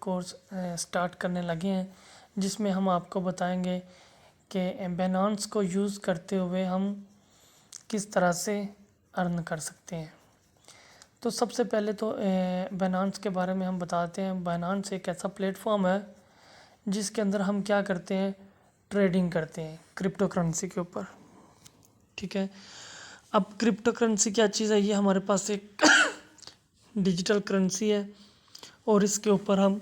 Course start करने लगे हैं, जिसमें हम आपको बताएंगे कि बाइनेंस को यूज़ करते हुए हम किस तरह से अर्न कर सकते हैं। तो सबसे पहले तो बाइनेंस के बारे में हम बताते हैं। बाइनेंस एक ऐसा प्लेटफॉर्म है जिसके अंदर हम क्या करते हैं, ट्रेडिंग करते हैं क्रिप्टो करेंसी के ऊपर। ठीक है, अब क्रिप्टो करेंसी क्या चीज़ है, ये हमारे पास एक डिजिटल करेंसी है और इसके ऊपर हम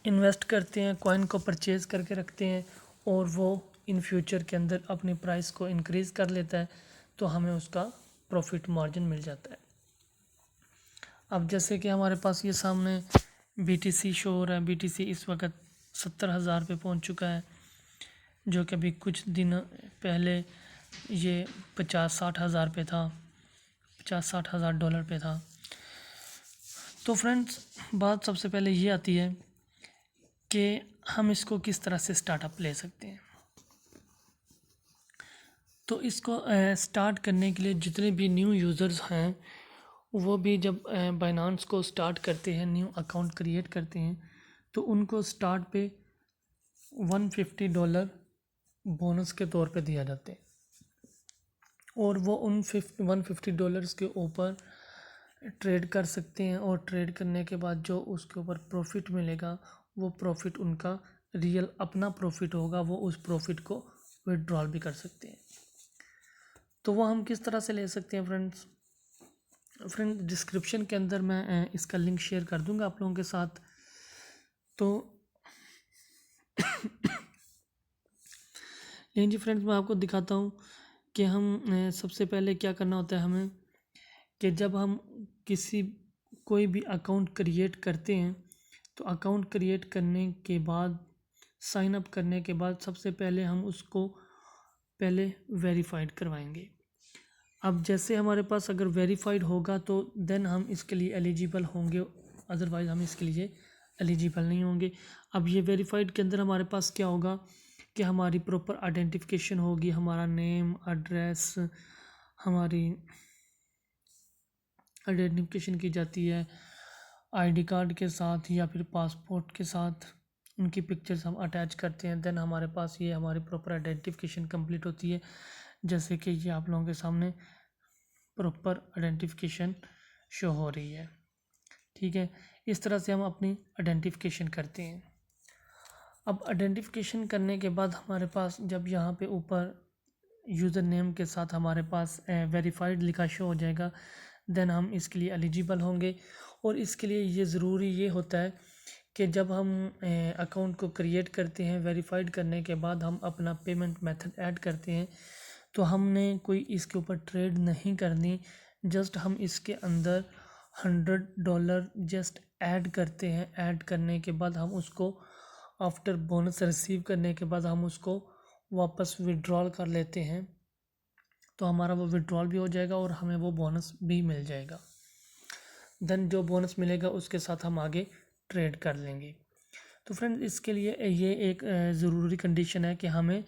इन्वेस्ट करते हैं, कॉइन को परचेज़ करके रखते हैं और वो इन फ्यूचर के अंदर अपनी प्राइस को इंक्रीज़ कर लेता है, तो हमें उसका प्रॉफिट मार्जिन मिल जाता है। अब जैसे कि हमारे पास ये सामने BTC शो हो रहा है। BTC इस वक्त 70,000 पे पहुँच चुका है, जो कि अभी कुछ दिन पहले ये 50-60 हज़ार पे था, 50-60 हज़ार डॉलर पे था। तो फ्रेंड्स, बात सबसे पहले ये आती है कि हम इसको किस तरह से स्टार्टअप ले सकते हैं। तो इसको स्टार्ट करने के लिए जितने भी न्यू यूज़र्स हैं वो भी जब बाइनेंस को स्टार्ट करते हैं, न्यू अकाउंट क्रिएट करते हैं, तो उनको स्टार्ट पे $150 बोनस के तौर पे दिया जाते हैं और वो उन $150 के ऊपर ट्रेड कर सकते हैं और ट्रेड करने के बाद जो उसके ऊपर प्रॉफिट मिलेगा वो प्रॉफिट उनका रियल अपना प्रॉफिट होगा, वो उस प्रॉफिट को विड्रॉल भी कर सकते हैं। तो वो हम किस तरह से ले सकते हैं फ्रेंड्स, डिस्क्रिप्शन के अंदर मैं इसका लिंक शेयर कर दूंगा आप लोगों के साथ। तो लेकिन जी फ्रेंड्स, मैं आपको दिखाता हूँ कि हम सबसे पहले क्या करना होता है हमें, कि जब हम कोई भी अकाउंट क्रिएट करते हैं तो अकाउंट क्रिएट करने के बाद, साइन अप करने के बाद, सबसे पहले हम उसको पहले वेरीफाइड करवाएंगे। अब जैसे हमारे पास अगर वेरीफाइड होगा तो देन हम इसके लिए एलिजिबल होंगे, अदरवाइज़ हम इसके लिए एलिजिबल नहीं होंगे। अब ये वेरीफाइड के अंदर हमारे पास क्या होगा कि हमारी प्रॉपर आइडेंटिफिकेशन होगी, हमारा नेम, एड्रेस, हमारी आइडेंटिफिकेशन की जाती है आईडी कार्ड के साथ या फिर पासपोर्ट के साथ, उनकी पिक्चर्स हम अटैच करते हैं। देन हमारे पास ये हमारी प्रॉपर आइडेंटिफिकेशन कंप्लीट होती है, जैसे कि ये आप लोगों के सामने प्रॉपर आइडेंटिफिकेशन शो हो रही है। ठीक है, इस तरह से हम अपनी आइडेंटिफिकेशन करते हैं। अब आइडेंटिफिकेशन करने के बाद हमारे पास जब यहाँ पे ऊपर यूज़र नेम के साथ हमारे पास वेरीफाइड लिखा शो हो जाएगा, देन हम इसके लिए एलिजिबल होंगे। और इसके लिए ये ज़रूरी ये होता है कि जब हम अकाउंट को क्रिएट करते हैं, वेरीफाइड करने के बाद हम अपना पेमेंट मेथड ऐड करते हैं, तो हमने कोई इसके ऊपर ट्रेड नहीं करनी, जस्ट हम इसके अंदर $100 जस्ट ऐड करते हैं। ऐड करने के बाद हम उसको आफ्टर बोनस रिसीव करने के बाद हम उसको वापस विड्रॉल कर लेते हैं, तो हमारा वो विड्रॉल भी हो जाएगा और हमें वो बोनस भी मिल जाएगा। देन जो बोनस मिलेगा उसके साथ हम आगे ट्रेड कर लेंगे। तो फ्रेंड्स, इसके लिए ये एक ज़रूरी कंडीशन है कि हमें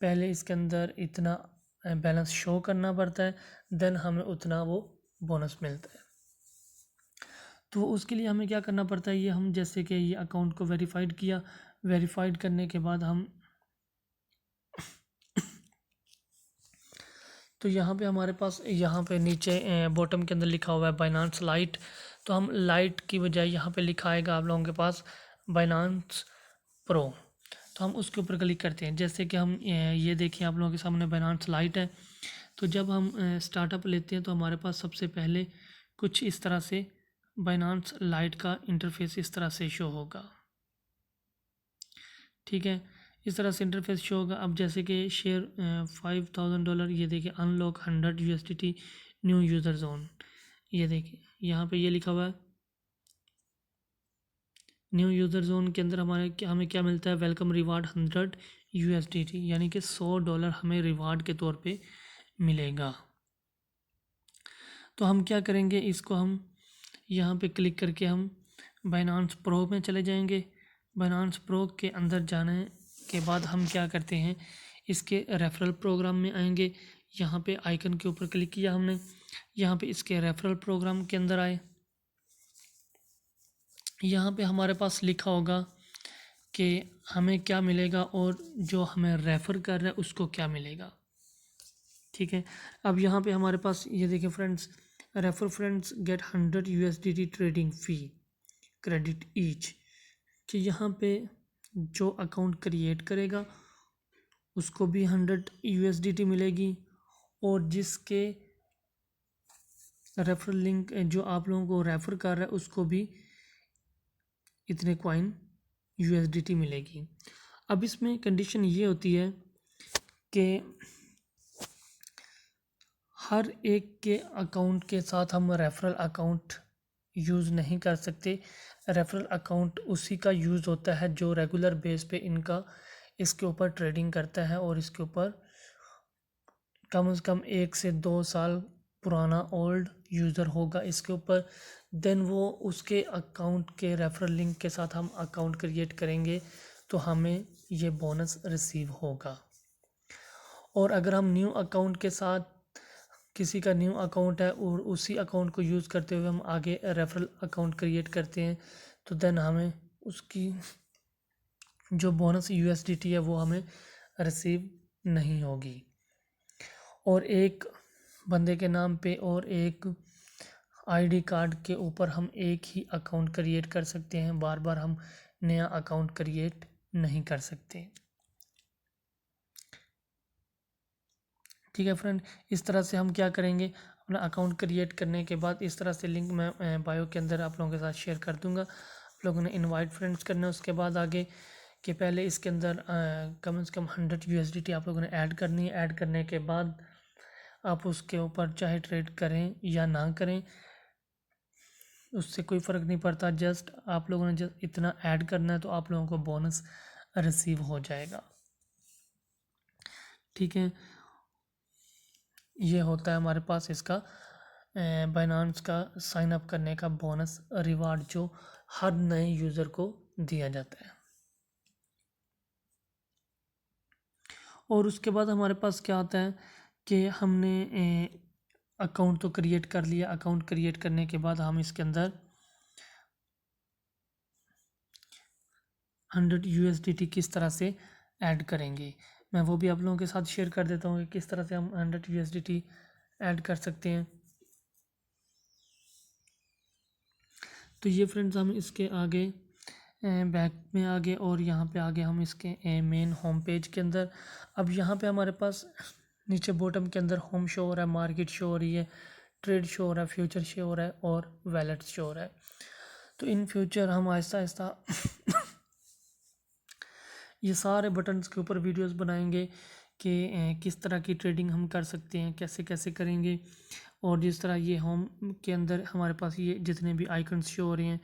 पहले इसके अंदर इतना बैलेंस शो करना पड़ता है, देन हमें उतना वो बोनस मिलता है। तो उसके लिए हमें क्या करना पड़ता है, ये हम जैसे कि ये अकाउंट को वेरीफाइड किया, वेरीफाइड करने के बाद हम तो यहाँ पे हमारे पास यहाँ पे नीचे बॉटम के अंदर लिखा हुआ है बाइनेंस लाइट, तो हम लाइट की बजाय यहाँ पे लिखा आएगा आप लोगों के पास बाइनेंस प्रो, तो हम उसके ऊपर क्लिक करते हैं। जैसे कि हम ये देखिए आप लोगों के सामने बाइनेंस लाइट है। तो जब हम स्टार्टअप लेते हैं तो हमारे पास सबसे पहले कुछ इस तरह से बाइनेंस लाइट का इंटरफेस इस तरह से शो होगा। ठीक है, इस तरह से इंटरफेस शो होगा। अब जैसे कि शेयर $5,000, ये देखिए unlock 100 USDT new user zone, ये देखिए यहाँ पे ये लिखा हुआ है न्यू यूज़र जोन के अंदर हमें क्या मिलता है, वेलकम रिवार्ड 100 USDT, यानी कि $100 हमें रिवार्ड के तौर पे मिलेगा। तो हम क्या करेंगे, इसको हम यहाँ पे क्लिक करके हम बाइनेंस प्रो में चले जाएंगे। बाइनेंस प्रो के अंदर जाने के बाद हम क्या करते हैं, इसके रेफरल प्रोग्राम में आएंगे। यहाँ पे आइकन के ऊपर क्लिक किया हमने, यहाँ पे इसके रेफरल प्रोग्राम के अंदर आए। यहाँ पे हमारे पास लिखा होगा कि हमें क्या मिलेगा और जो हमें रेफ़र कर रहा है उसको क्या मिलेगा। ठीक है, अब यहाँ पे हमारे पास ये देखिए friends, refer friends get 100 USDT trading fee credit each, कि यहाँ पे जो अकाउंट क्रिएट करेगा उसको भी 100 USDT मिलेगी, और जिसके रेफर लिंक जो आप लोगों को रेफ़र कर रहा है उसको भी इतने कॉइन USDT मिलेगी। अब इसमें कंडीशन ये होती है कि हर एक के अकाउंट के साथ हम रेफरल अकाउंट यूज़ नहीं कर सकते। रेफरल अकाउंट उसी का यूज़ होता है जो रेगुलर बेस पे इनका इसके ऊपर ट्रेडिंग करता है और इसके ऊपर कम से कम 1 से 2 साल पुराना ओल्ड यूज़र होगा इसके ऊपर। देन वो उसके अकाउंट के रेफरल लिंक के साथ हम अकाउंट क्रिएट करेंगे तो हमें ये बोनस रिसीव होगा। और अगर हम न्यू अकाउंट के साथ, किसी का न्यू अकाउंट है और उसी अकाउंट को यूज़ करते हुए हम आगे रेफरल अकाउंट क्रिएट करते हैं तो देन हमें उसकी जो बोनस USDT है वो हमें रिसीव नहीं होगी। और एक बंदे के नाम पे और एक ID कार्ड के ऊपर हम एक ही अकाउंट क्रिएट कर सकते हैं, बार बार हम नया अकाउंट क्रिएट नहीं कर सकते। ठीक है फ्रेंड, इस तरह से हम क्या करेंगे, अपना अकाउंट क्रिएट करने के बाद इस तरह से लिंक मैं बायो के अंदर आप लोगों के साथ शेयर कर दूंगा। आप लोगों ने इनवाइट फ्रेंड्स करना है, उसके बाद आगे कि पहले इसके अंदर कम से कम 100 USDT आप लोगों ने ऐड करनी है। ऐड करने के बाद आप उसके ऊपर चाहे ट्रेड करें या ना करें उससे कोई फ़र्क नहीं पड़ता, जस्ट आप लोगों ने जस्ट इतना ऐड करना है तो आप लोगों को बोनस रिसीव हो जाएगा। ठीक है, ये होता है हमारे पास इसका बाइनांस का साइन अप करने का बोनस रिवार्ड जो हर नए यूज़र को दिया जाता है। और उसके बाद हमारे पास क्या आता है कि हमने अकाउंट तो क्रिएट कर लिया। अकाउंट क्रिएट करने के बाद हम इसके अंदर 100 USDT किस तरह से ऐड करेंगे, मैं वो भी आप लोगों के साथ शेयर कर देता हूँ कि किस तरह से हम 100 USDT ऐड कर सकते हैं। तो ये फ्रेंड्स हम इसके आगे बैक में आगे और यहाँ पे आगे हम इसके मेन होम पेज के अंदर, अब यहाँ पे हमारे पास नीचे बॉटम के अंदर होम शो हो रहा है, मार्केट शो हो रही है, ट्रेड शो हो रहा है, फ्यूचर शो हो रहा है और वैलेट शो हो रहा है। तो इन फ्यूचर हम आहिस्ता आहिस्ता ये सारे बटन्स के ऊपर वीडियोस बनाएंगे कि किस तरह की ट्रेडिंग हम कर सकते हैं, कैसे कैसे करेंगे। और जिस तरह ये होम के अंदर हमारे पास ये जितने भी आइकन्स शो हो रहे हैं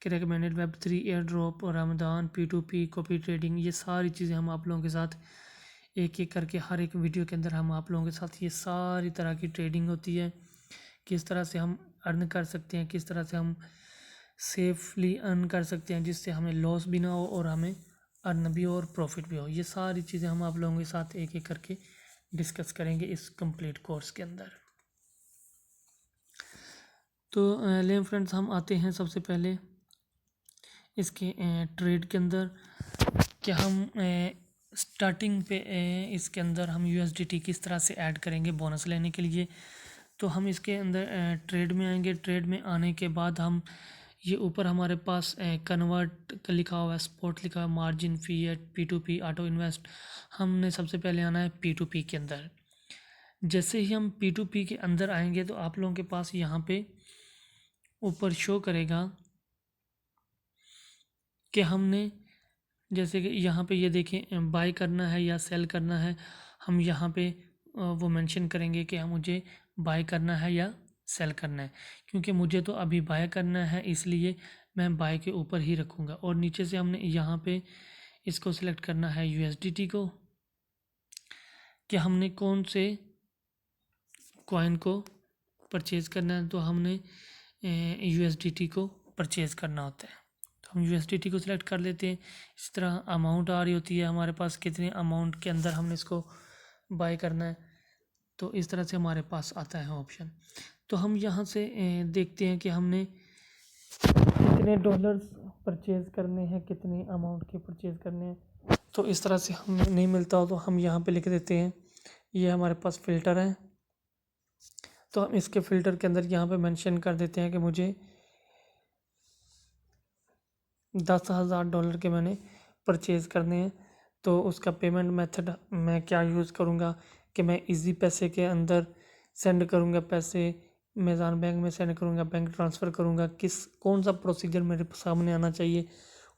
कि रिकमेंडेड Web3 एयर ड्रॉप और रमदान P2P कॉपी ट्रेडिंग, ये सारी चीज़ें हम आप लोगों के साथ एक एक करके हर एक वीडियो के अंदर हम आप लोगों के साथ ये सारी तरह की ट्रेडिंग होती है, किस तरह से हम अर्न कर सकते हैं, किस तरह से हम सेफली अर्न कर सकते हैं जिससे हमें लॉस भी ना हो और हमें अर्न भी हो और प्रॉफिट भी हो। ये सारी चीज़ें हम आप लोगों के साथ एक एक करके डिस्कस करेंगे इस कंप्लीट कोर्स के अंदर। तो लें फ्रेंड्स, हम आते हैं सबसे पहले इसके ट्रेड के अंदर कि हम स्टार्टिंग पे इसके अंदर हम USDT किस तरह से ऐड करेंगे बोनस लेने के लिए। तो हम इसके अंदर ट्रेड में आएंगे। ट्रेड में आने के बाद हम ये ऊपर हमारे पास कन्वर्ट का लिखा हुआ है, स्पॉट लिखा हुआ है, मार्जिन फ़ी है, P2P ऑटो इन्वेस्ट। हमने सबसे पहले आना है P2P के अंदर। जैसे ही हम P2P के अंदर आएंगे तो आप लोगों के पास यहाँ पे ऊपर शो करेगा कि हमने जैसे कि यहाँ पे ये देखें बाय करना है या सेल करना है, हम यहाँ पे वो मेंशन करेंगे कि मुझे बाय करना है या सेल करना है। क्योंकि मुझे तो अभी बाय करना है इसलिए मैं बाय के ऊपर ही रखूँगा। और नीचे से हमने यहाँ पे इसको सिलेक्ट करना है USDT को, कि हमने कौन से कॉइन को परचेज़ करना है। तो हमने USDT को परचेज़ करना होता है, तो हम USDT को सिलेक्ट कर लेते हैं। इस तरह अमाउंट आ रही होती है हमारे पास, कितने अमाउंट के अंदर हमने इसको बाय करना है, तो इस तरह से हमारे पास आता है ऑप्शन। तो हम यहाँ से देखते हैं कि हमने कितने डॉलर्स परचेज़ करने हैं, कितने अमाउंट के परचेज़ करने हैं। तो इस तरह से हमें नहीं मिलता हो तो हम यहाँ पे लिख देते हैं, ये हमारे पास फ़िल्टर है। तो हम इसके फ़िल्टर के अंदर यहाँ पे मेंशन कर देते हैं कि मुझे $10,000 के मैंने परचेज़ करने हैं। तो उसका पेमेंट मेथड मैं क्या यूज़ करूँगा कि मैं इजी पैसे के अंदर सेंड करूँगा पैसे, अमेज़ॉन बैंक में सेंड करूँगा, बैंक ट्रांसफ़र करूँगा, कौन सा प्रोसीजर मेरे सामने आना चाहिए,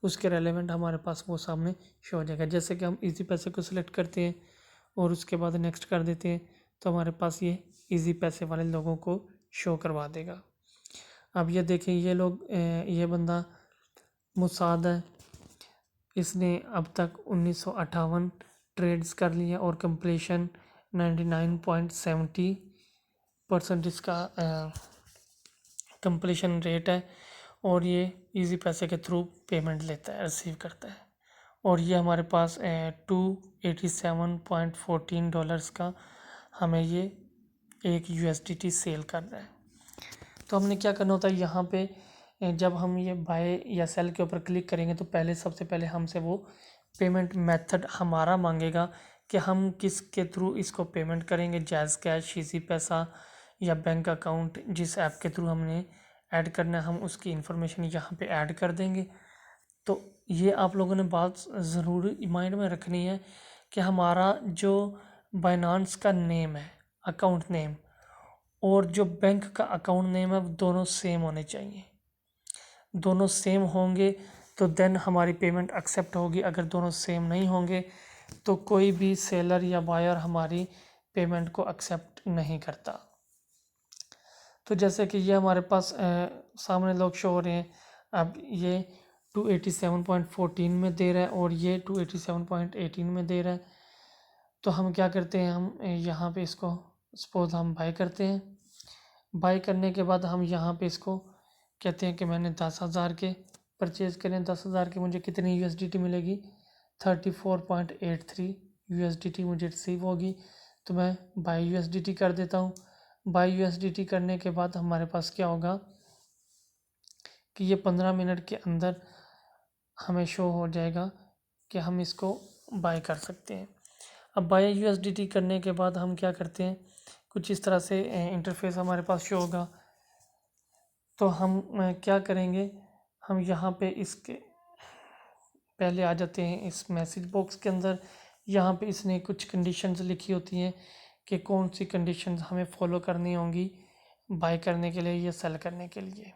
उसके रेलेवेंट हमारे पास वो सामने शो हो जाएगा। जैसे कि हम इजी पैसे को सिलेक्ट करते हैं और उसके बाद नेक्स्ट कर देते हैं तो हमारे पास ये इजी पैसे वाले लोगों को शो करवा देगा। अब ये देखें, ये लोग ये बंदा मुसाद है, इसने अब तक 1958 ट्रेड्स कर लिए और कंप्लीशन 99.70% इसका कंप्लीशन रेट है। और ये इजी पैसे के थ्रू पेमेंट लेता है, रिसीव करता है। और ये हमारे पास $287.14 का हमें ये एक USDT सेल कर रहा है। तो हमने क्या करना होता है, यहाँ पे जब हम ये बाय या सेल के ऊपर क्लिक करेंगे तो सबसे पहले हमसे वो पेमेंट मेथड हमारा मांगेगा कि हम किसके थ्रू इसको पेमेंट करेंगे, जैज़ कैश, इजी पैसा या बैंक अकाउंट। जिस ऐप के थ्रू हमने ऐड करना है हम उसकी इन्फॉर्मेशन यहाँ पे ऐड कर देंगे। तो ये आप लोगों ने बात ज़रूर माइंड में रखनी है कि हमारा जो बाइनांस का नेम है, अकाउंट नेम, और जो बैंक का अकाउंट नेम है, वो दोनों सेम होने चाहिए। दोनों सेम होंगे तो देन हमारी पेमेंट एक्सेप्ट होगी। अगर दोनों सेम नहीं होंगे तो कोई भी सेलर या बायर हमारी पेमेंट को एक्सेप्ट नहीं करता। तो जैसे कि ये हमारे पास सामने लोग शो हो रहे हैं। अब ये 287.14 में दे रहा है और ये 287.18 में दे रहा है। तो हम क्या करते हैं, हम यहाँ पे इसको सपोज हम बाय करते हैं। बाय करने के बाद हम यहाँ पे इसको कहते हैं कि मैंने 10,000 के परचेज़ करें। 10,000 की मुझे कितनी USDT मिलेगी, 34.83 USDT मुझे रिसीव होगी। तो मैं बाय USDT कर देता हूँ। बाय USDT करने के बाद हमारे पास क्या होगा कि ये 15 मिनट के अंदर हमें शो हो जाएगा कि हम इसको बाय कर सकते हैं। अब बाय USDT करने के बाद हम क्या करते हैं, कुछ इस तरह से इंटरफेस हमारे पास शो होगा। तो हम क्या करेंगे, हम यहाँ पे इसके पहले आ जाते हैं इस मैसेज बॉक्स के अंदर। यहाँ पे इसने कुछ कंडीशंस लिखी होती हैं कि कौन सी कंडीशंस हमें फॉलो करनी होंगी बाय करने के लिए या सेल करने के लिए।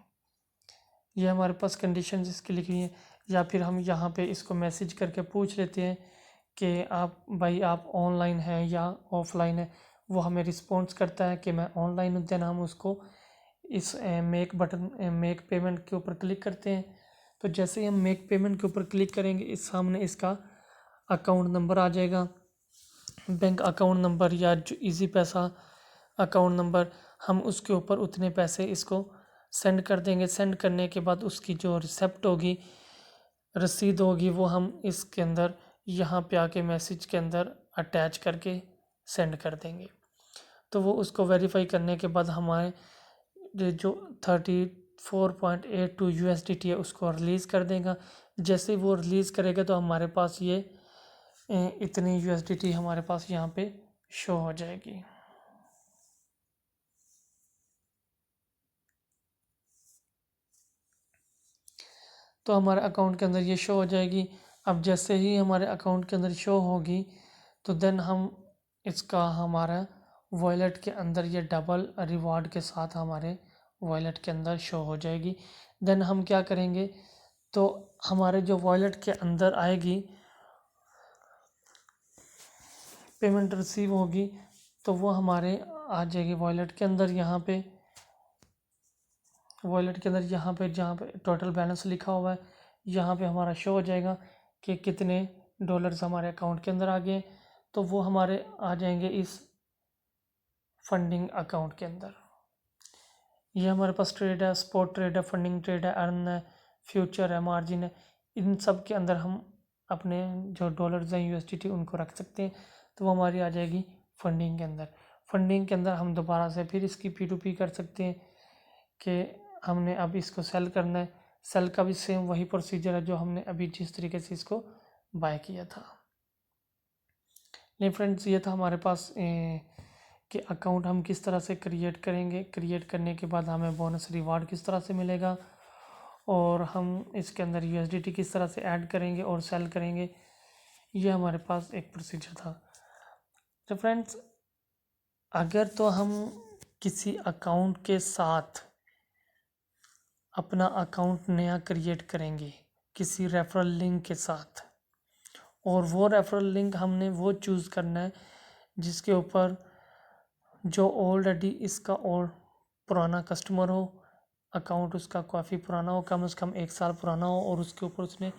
ये हमारे पास कंडीशंस इसकी लिखी हुई हैं। या फिर हम यहाँ पे इसको मैसेज करके पूछ लेते हैं कि आप ऑनलाइन हैं या ऑफलाइन है। वो हमें रिस्पॉन्स करता है कि मैं ऑनलाइन हूँ। देन हम उसको इस मेक पेमेंट के ऊपर क्लिक करते हैं। तो जैसे ही हम मेक पेमेंट के ऊपर क्लिक करेंगे, इस सामने इसका अकाउंट नंबर आ जाएगा, बैंक अकाउंट नंबर या जो इजी पैसा अकाउंट नंबर। हम उसके ऊपर उतने पैसे इसको सेंड कर देंगे। सेंड करने के बाद उसकी जो रिसिप्ट होगी, रसीद होगी, वो हम इसके अंदर यहाँ पे आके मैसेज के अंदर अटैच करके सेंड कर देंगे। तो वो उसको वेरीफाई करने के बाद हमारे जो 34.82 USDT है उसको रिलीज़ कर देगा। जैसे वो रिलीज़ करेगा तो हमारे पास ये इतनी USDT हमारे पास यहाँ पे शो हो जाएगी। तो हमारे अकाउंट के अंदर ये शो हो जाएगी। अब जैसे ही हमारे अकाउंट के अंदर शो होगी तो देन हम इसका हमारा वॉलेट के अंदर ये डबल रिवॉर्ड के साथ हमारे वॉलेट के अंदर शो हो जाएगी। देन हम क्या करेंगे, तो हमारे जो वॉलेट के अंदर आएगी पेमेंट रिसीव होगी तो वो हमारे आ जाएगी वॉलेट के अंदर। यहाँ पे वॉलेट के अंदर यहाँ पे जहाँ पे टोटल बैलेंस लिखा हुआ है यहाँ पे हमारा शो हो जाएगा कि कितने डॉलर्स हमारे अकाउंट के अंदर आ गए। तो वो हमारे आ जाएंगे इस फंडिंग अकाउंट के अंदर। ये हमारे पास ट्रेड है, स्पॉट ट्रेड है, फंडिंग ट्रेड है, अर्न है, फ्यूचर है, मार्जिन है। इन सब के अंदर हम अपने जो डॉलर्स हैं USDT उनको रख सकते हैं। तो वो हमारी आ जाएगी फंडिंग के अंदर। फंडिंग के अंदर हम दोबारा से फिर इसकी P2P कर सकते हैं कि हमने अब इसको सेल करना है। सेल का भी सेम वही प्रोसीजर है जो हमने अभी जिस तरीके से इसको बाय किया था। नहीं फ्रेंड्स, ये था हमारे पास कि अकाउंट हम किस तरह से क्रिएट करेंगे, क्रिएट करने के बाद हमें बोनस रिवार्ड किस तरह से मिलेगा, और हम इसके अंदर USDT किस तरह से ऐड करेंगे और सेल करेंगे। ये हमारे पास एक प्रोसीजर था। तो फ्रेंड्स, अगर तो हम किसी अकाउंट के साथ अपना अकाउंट नया क्रिएट करेंगे किसी रेफरल लिंक के साथ, और वो रेफरल लिंक हमने वो चूज़ करना है जिसके ऊपर जो ऑलरेडी इसका और पुराना कस्टमर हो, अकाउंट उसका काफ़ी पुराना हो, कम से कम 1 साल पुराना हो, और उसके ऊपर उसने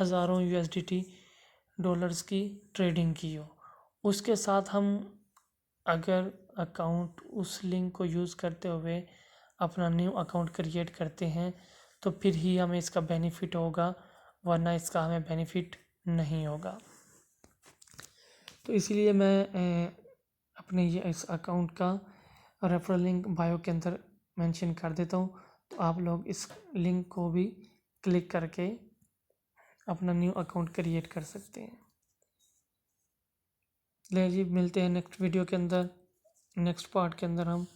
हज़ारों USDT डॉलर्स की ट्रेडिंग की हो। उसके साथ हम अगर अकाउंट उस लिंक को यूज़ करते हुए अपना न्यू अकाउंट क्रिएट करते हैं तो फिर ही हमें इसका बेनिफिट होगा, वरना इसका हमें बेनिफिट नहीं होगा। तो इसलिए मैं अपने ये इस अकाउंट का रेफरल लिंक बायो के अंदर मेंशन कर देता हूँ, तो आप लोग इस लिंक को भी क्लिक करके अपना न्यू अकाउंट क्रिएट कर सकते हैं। ले जी, मिलते हैं नेक्स्ट वीडियो के अंदर, नेक्स्ट पार्ट के अंदर हम